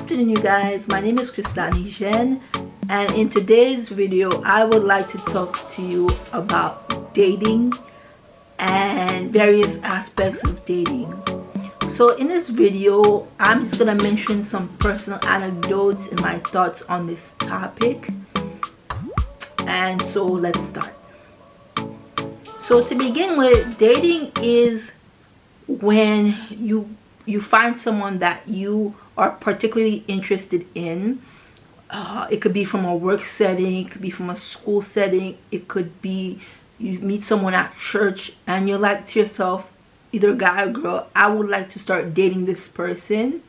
afternoon, you guys. My name is Haitian, and in today's video I would like to talk to you about dating and various aspects of dating. So in this video I'm just gonna mention some personal anecdotes and my thoughts on this topic, and so let's start. So to begin with, dating is when you find someone that you are particularly interested in. It could be from a work setting, it could be from a school setting, it could be you meet someone at church and you're like to yourself, either guy or girl, I would like to start dating this person.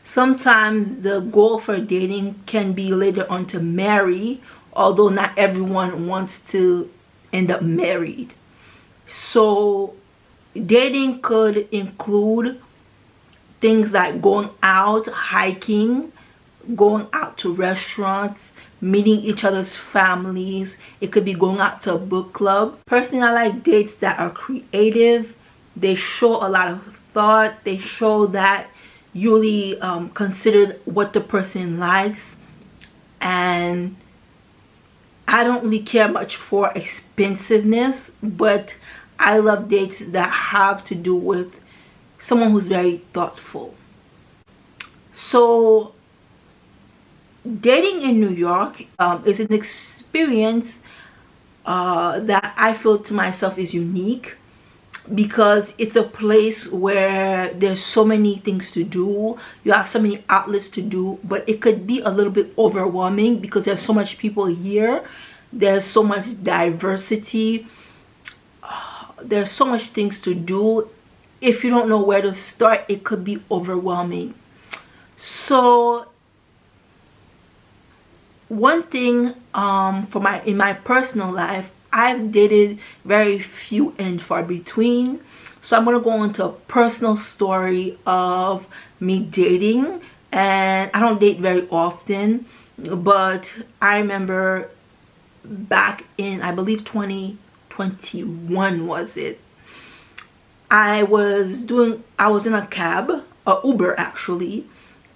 Sometimes the goal for dating can be later on to marry, although not everyone wants to end up married. So dating could include things like going out, hiking, going out to restaurants, meeting each other's families. It could be going out to a book club. Personally, I like dates that are creative. They show a lot of thought. They show that you really considered what the person likes. And I don't really care much for expensiveness, but I love dates that have to do with someone who's very thoughtful. So dating in New York is an experience that I feel to myself is unique, because it's a place where there's so many things to do. You have so many outlets to do, but it could be a little bit overwhelming because there's so much people here. There's so much diversity. There's so much things to do. If you don't know where to start, it could be overwhelming. So one thing in my personal life, I've dated very few and far between. So I'm gonna go into a personal story of me dating, and I don't date very often, but I remember back in, I believe 2021 was it, I was in a cab, a Uber actually,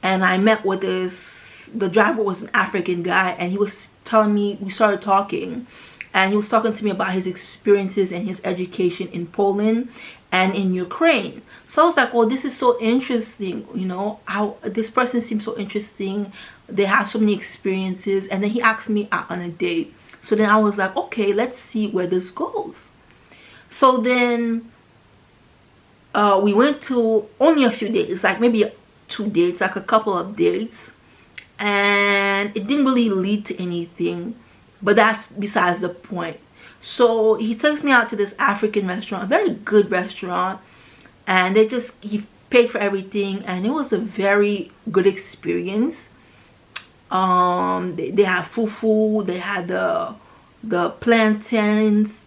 and I met with the driver was an African guy, and he was telling me, we started talking, and he was talking to me about his experiences and his education in Poland and in Ukraine. So I was like, oh, this is so interesting, you know, how this person seems so interesting. They have so many experiences. And then he asked me out on a date. So then I was like, okay, let's see where this goes. So then we went to only a few dates, like maybe 2 dates, like a couple of dates, and it didn't really lead to anything, but that's besides the point. So he takes me out to this African restaurant, a very good restaurant, and he paid for everything, and it was a very good experience. They had fufu, they had the plantains,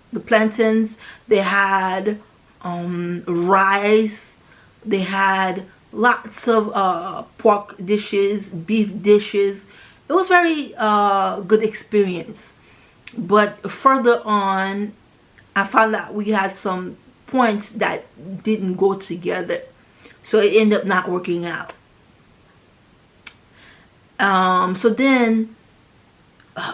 they had rice, they had lots of pork dishes, beef dishes. It was very good experience. But further on, I found out we had some points that didn't go together, so it ended up not working out. So then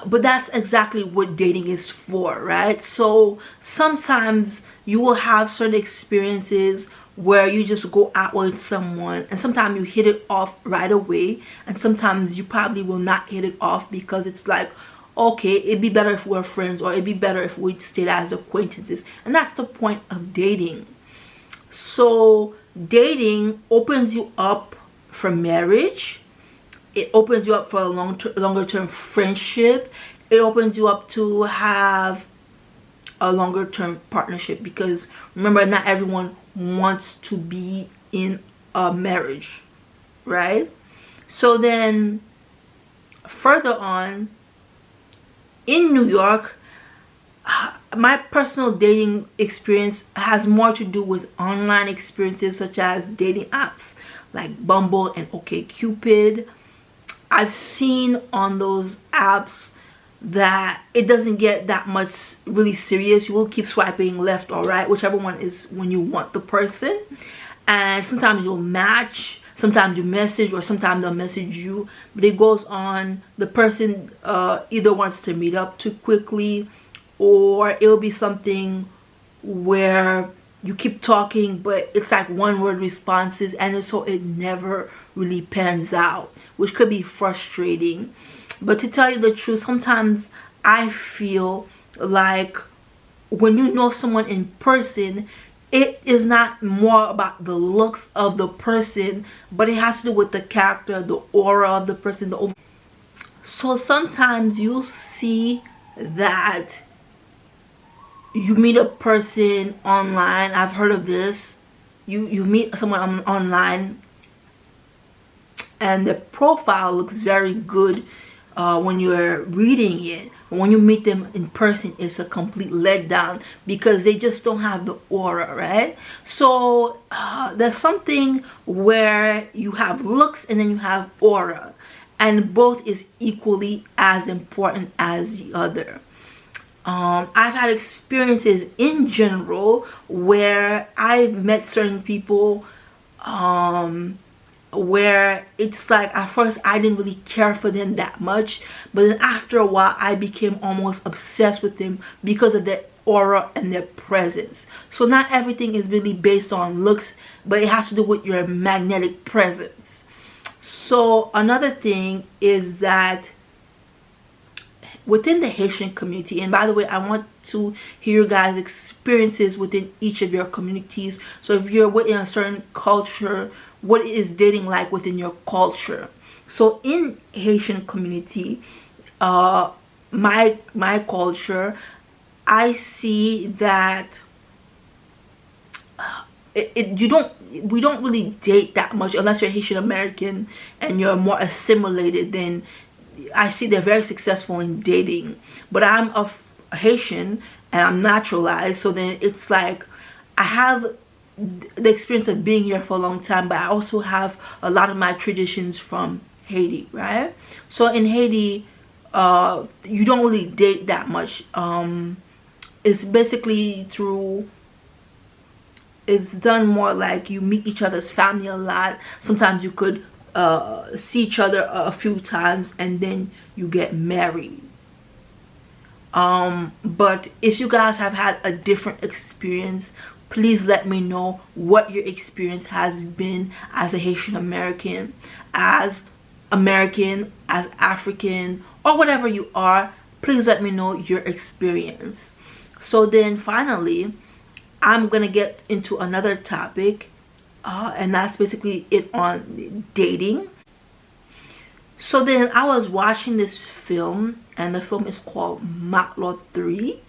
but that's exactly what dating is for, right? So sometimes you will have certain experiences where you just go out with someone, and sometimes you hit it off right away, and sometimes you probably will not hit it off because it's like, okay, it'd be better if we're friends, or it'd be better if we stayed as acquaintances. And that's the point of dating. So dating opens you up for marriage. It opens you up for a longer term friendship. It opens you up to have a longer term partnership, because remember, not everyone wants to be in a marriage, right? So then further on, in New York, my personal dating experience has more to do with online experiences such as dating apps like Bumble and OkCupid. I've seen on those apps that it doesn't get that much really serious. You will keep swiping left or right, whichever one is when you want the person, and sometimes you'll match. sometimes you message or sometimes they'll message you, but it goes on. The person either wants to meet up too quickly, or it'll be something where you keep talking but it's like one word responses, and so it never really pans out, which could be frustrating. But to tell you the truth, sometimes I feel like when you know someone in person, it is not more about the looks of the person, but it has to do with the character, the aura of the person. So sometimes you'll see that you meet a person online. I've heard of this. You meet someone online and the profile looks very good when you're reading it. When you meet them in person, it's a complete letdown because they just don't have the aura, right? So there's something where you have looks and then you have aura, and both is equally as important as the other. I've had experiences in general where I've met certain people where it's like at first I didn't really care for them that much, but then after a while I became almost obsessed with them because of their aura and their presence. So not everything is really based on looks, but it has to do with your magnetic presence. So another thing is that within the Haitian community, and by the way, I want to hear your guys' experiences within each of your communities. So if you're within a certain culture, what is dating like within your culture? So in Haitian community, my culture, I see that we don't really date that much unless you're Haitian American and you're more assimilated. Then I see they're very successful in dating, but I'm of Haitian and I'm naturalized, so then it's like I have the experience of being here for a long time, but I also have a lot of my traditions from Haiti, right? So in Haiti, you don't really date that much. It's basically it's done more like you meet each other's family a lot. Sometimes you could see each other a few times and then you get married. But if you guys have had a different experience, please let me know what your experience has been as a Haitian American, as African, or whatever you are. Please let me know your experience. So then finally, I'm gonna get into another topic, and that's basically it on dating. So then I was watching this film, and the film is called Matlot 3.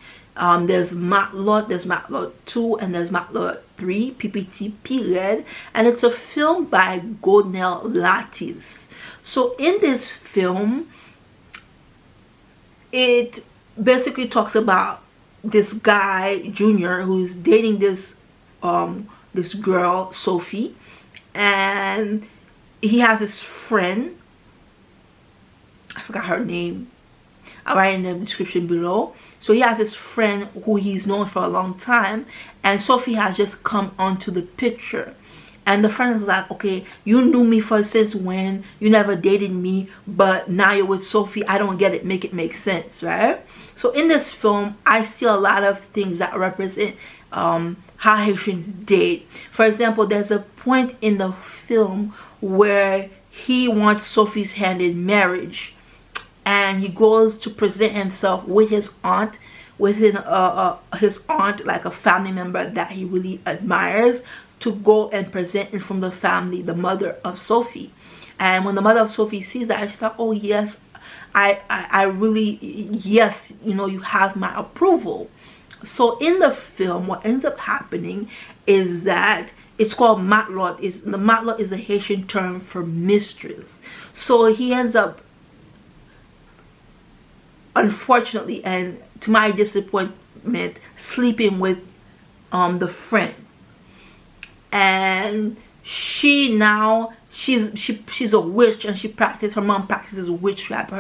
There's Matlot 2, and there's Matlot 3, Pitit Pi Red, and it's a film by Godnel Latus. So in this film, it basically talks about this guy, Junior, who's dating this girl, Sophie, and he has his friend, I forgot her name, I'll write in the description below. So he has his friend who he's known for a long time, and Sophie has just come onto the picture. And the friend is like, okay, you knew me for since when? You never dated me, but now you're with Sophie. I don't get it. Make it make sense, right? So in this film, I see a lot of things that represent how Haitians date. For example, there's a point in the film where he wants Sophie's hand in marriage, and he goes to present himself with his aunt, his aunt, like a family member that he really admires, to go and present in front of the family, the mother of Sophie. And when the mother of Sophie sees that, she's like, oh yes, I really, yes, you know, you have my approval. So in the film, what ends up happening is that it's called Matlot. The Matlot is a Haitian term for mistress. So he ends up, unfortunately, and to my disappointment, sleeping with the friend. And she's a witch, and her mom practices witchcraft.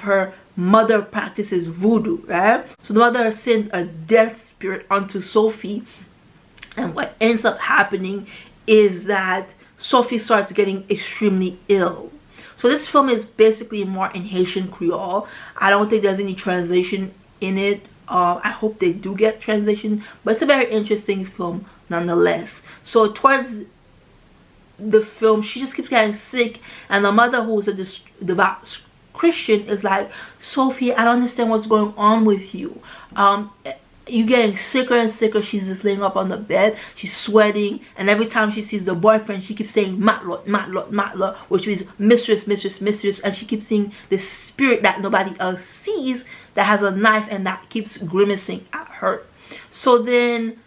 Her mother practices voodoo, right? So the mother sends a death spirit onto Sophie, and what ends up happening is that Sophie starts getting extremely ill. So this film is basically more in Haitian Creole. I don't think there's any translation in it. I hope they do get translation, but it's a very interesting film nonetheless. So towards the film, she just keeps getting sick, and the mother, who's a devout Christian, is like, Sophie, I don't understand what's going on with you. You're getting sicker and sicker. She's just laying up on the bed, she's sweating, and every time she sees the boyfriend, she keeps saying Matlot, Matlot, Matlot, which means mistress, mistress, mistress, and she keeps seeing this spirit that nobody else sees that has a knife and that keeps grimacing at her. So then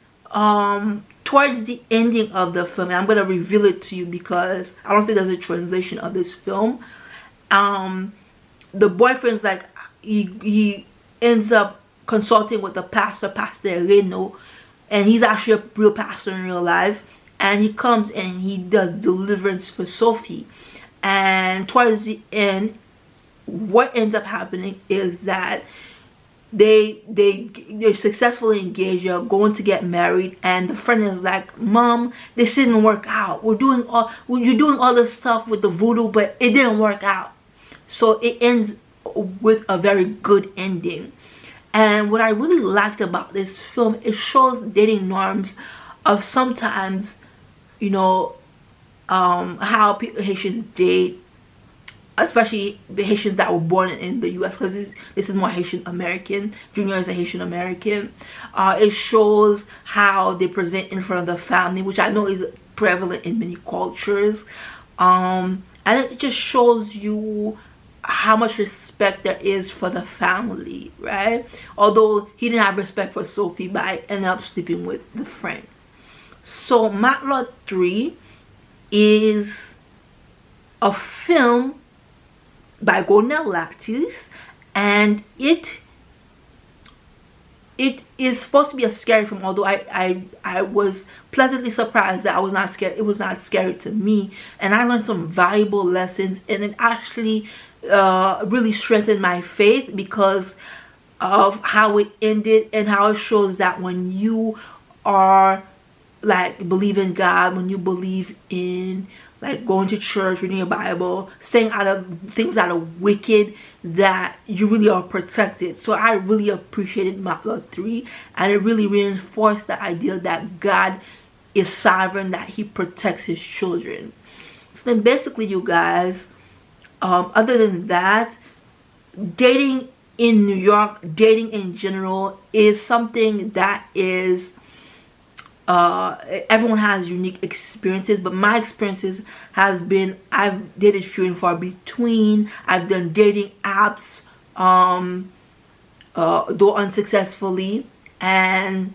towards the ending of the film, and I'm going to reveal it to you because I don't think there's a translation of this film, the boyfriend's like, he ends up consulting with the pastor Reno, and he's actually a real pastor in real life, and he comes and he does deliverance for Sophie. And towards the end, what ends up happening is that they're successfully engaged, they're going to get married, and the friend is like, Mom, this didn't work out. You're doing all this stuff with the voodoo, but it didn't work out. So it ends with a very good ending. And what I really liked about this film, it shows dating norms of sometimes, you know, how Haitians date, especially the Haitians that were born in the US, because this is more Haitian American. Junior is a Haitian American. It shows how they present in front of the family, which I know is prevalent in many cultures. And it just shows you how much respect there is for the family, right? Although he didn't have respect for Sophie, but I ended up sleeping with the friend. So Matlot 3 is a film by Godnel Latus, and it is supposed to be a scary film, although I was pleasantly surprised that I was not scared. It was not scary to me, and I learned some valuable lessons, and it actually really strengthened my faith because of how it ended, and how it shows that when you are like believe in God, when you believe in like going to church, reading your Bible, staying out of things that are wicked, that you really are protected. So I really appreciated Matlot 3, and it really reinforced the idea that God is sovereign, that he protects his children. So then basically, you guys, other than that, dating in New York, dating in general, is something that is everyone has unique experiences, but my experiences has been, I've dated few and far between. I've done dating apps, though unsuccessfully, and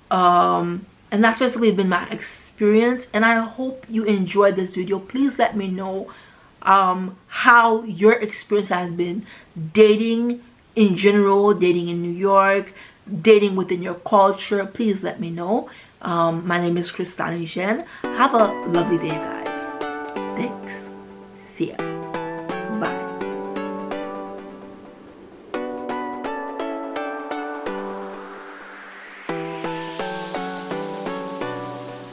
that's basically been my experience. And I hope you enjoyed this video. Please let me know how your experience has been dating in general, dating in New York, dating within your culture. Please let me know. My name is Haitian. Have a lovely day, guys. Thanks. See ya.